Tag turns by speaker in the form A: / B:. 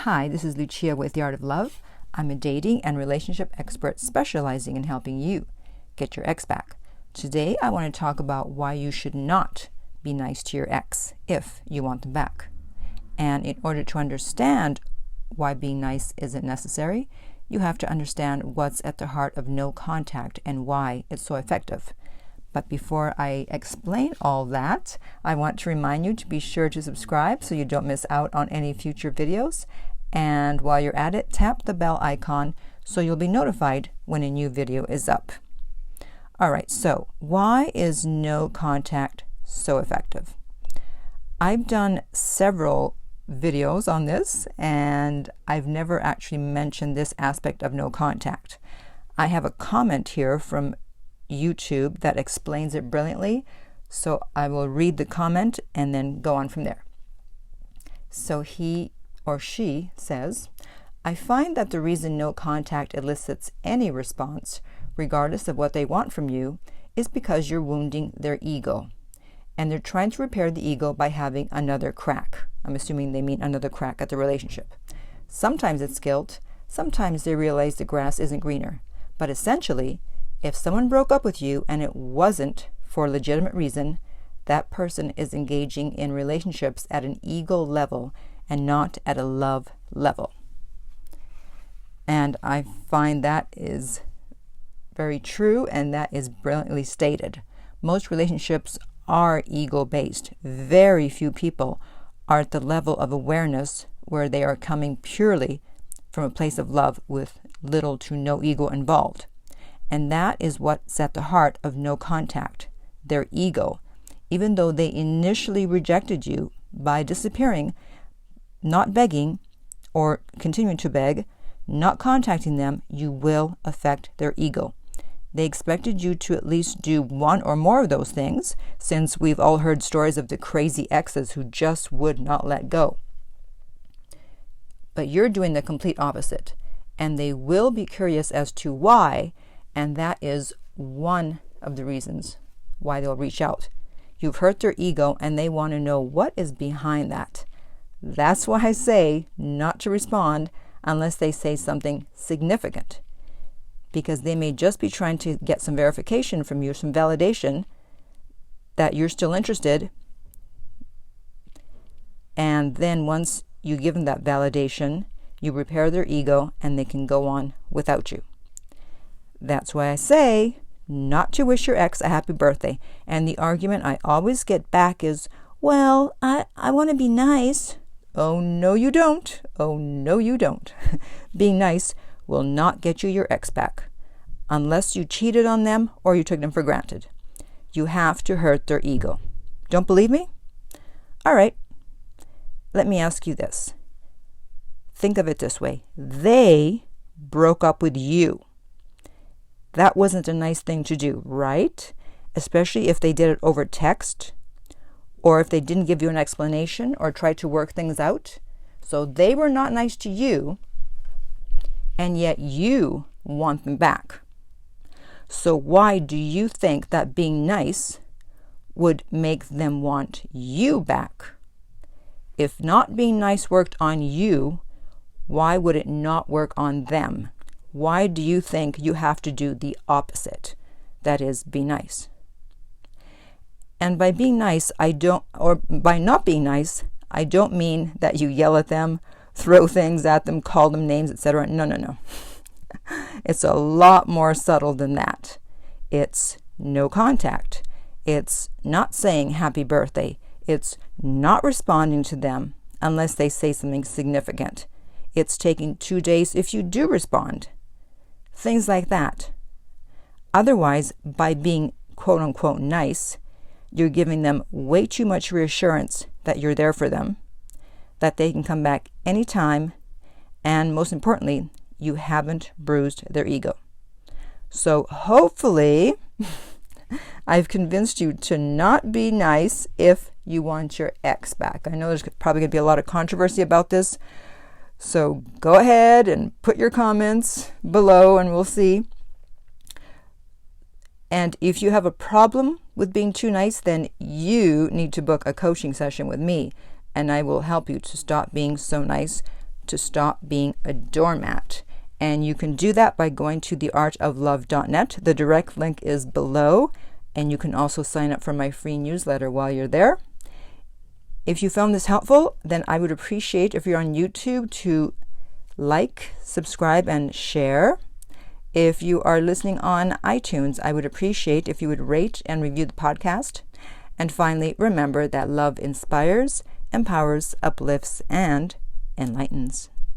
A: Hi, this is Lucia with The Art of Love. I'm a dating and relationship expert specializing in helping you get your ex back. Today, I want to talk about why you should not be nice to your ex if you want them back. And in order to understand why being nice isn't necessary, you have to understand what's at the heart of no contact and why it's so effective. But before I explain all that, I want to remind you to be sure to subscribe so you don't miss out on any future videos. And while you're at it, tap the bell icon so you'll be notified when a new video is up. Alright, so why is no contact so effective? I've done several videos on this and I've never actually mentioned this aspect of no contact. I have a comment here from YouTube that explains it brilliantly, so I will read the comment and then go on from there. So he or she says, I find that the reason no contact elicits any response, regardless of what they want from you, is because you're wounding their ego. And they're trying to repair the ego by having another crack. I'm assuming they mean another crack at the relationship. Sometimes it's guilt, sometimes they realize the grass isn't greener. But essentially, if someone broke up with you and it wasn't for a legitimate reason, that person is engaging in relationships at an ego level and not at a love level. And I find that is very true, and that is brilliantly stated. Most relationships are ego-based. Very few people are at the level of awareness where they are coming purely from a place of love with little to no ego involved. And that is what's at the heart of no contact, their ego. Even though they initially rejected you by disappearing, not begging or continuing to beg, not contacting them, you will affect their ego. They expected you to at least do one or more of those things, since we've all heard stories of the crazy exes who just would not let go. But you're doing the complete opposite, and they will be curious as to why, and that is one of the reasons why they'll reach out. You've hurt their ego, and they want to know what is behind that. That's why I say not to respond unless they say something significant, because they may just be trying to get some verification from you, some validation that you're still interested. And then once you give them that validation, you repair their ego and they can go on without you. That's why I say not to wish your ex a happy birthday. And the argument I always get back is, well, I want to be nice. Oh, no, you don't. Oh, no, you don't. Being nice will not get you your ex back unless you cheated on them or you took them for granted. You have to hurt their ego. Don't believe me? All right. Let me ask you this. Think of it this way. They broke up with you. That wasn't a nice thing to do, right? Especially if they did it over text, or if they didn't give you an explanation or try to work things out. So they were not nice to you, and yet you want them back. So why do you think that being nice would make them want you back? If not being nice worked on you, why would it not work on them? Why do you think you have to do the opposite? That is, be nice. And by being nice, by not being nice, I don't mean that you yell at them, throw things at them, call them names, etc. No. It's a lot more subtle than that. It's no contact. It's not saying happy birthday. It's not responding to them unless they say something significant. It's taking 2 days if you do respond. Things like that. Otherwise, by being quote-unquote nice, you're giving them way too much reassurance that you're there for them, that they can come back anytime, and most importantly, you haven't bruised their ego. So hopefully, I've convinced you to not be nice if you want your ex back. I know there's probably going to be a lot of controversy about this, so go ahead and put your comments below and we'll see. And if you have a problem with being too nice, then you need to book a coaching session with me, and I will help you to stop being so nice to stop being a doormat. And you can do that by going to theartoflove.net. The direct link is below, and you can also sign up for my free newsletter while you're there. If you found this helpful, then I would appreciate if you're on YouTube to like, subscribe, and share. If you are listening on iTunes, I would appreciate if you would rate and review the podcast. And finally, remember that love inspires, empowers, uplifts, and enlightens.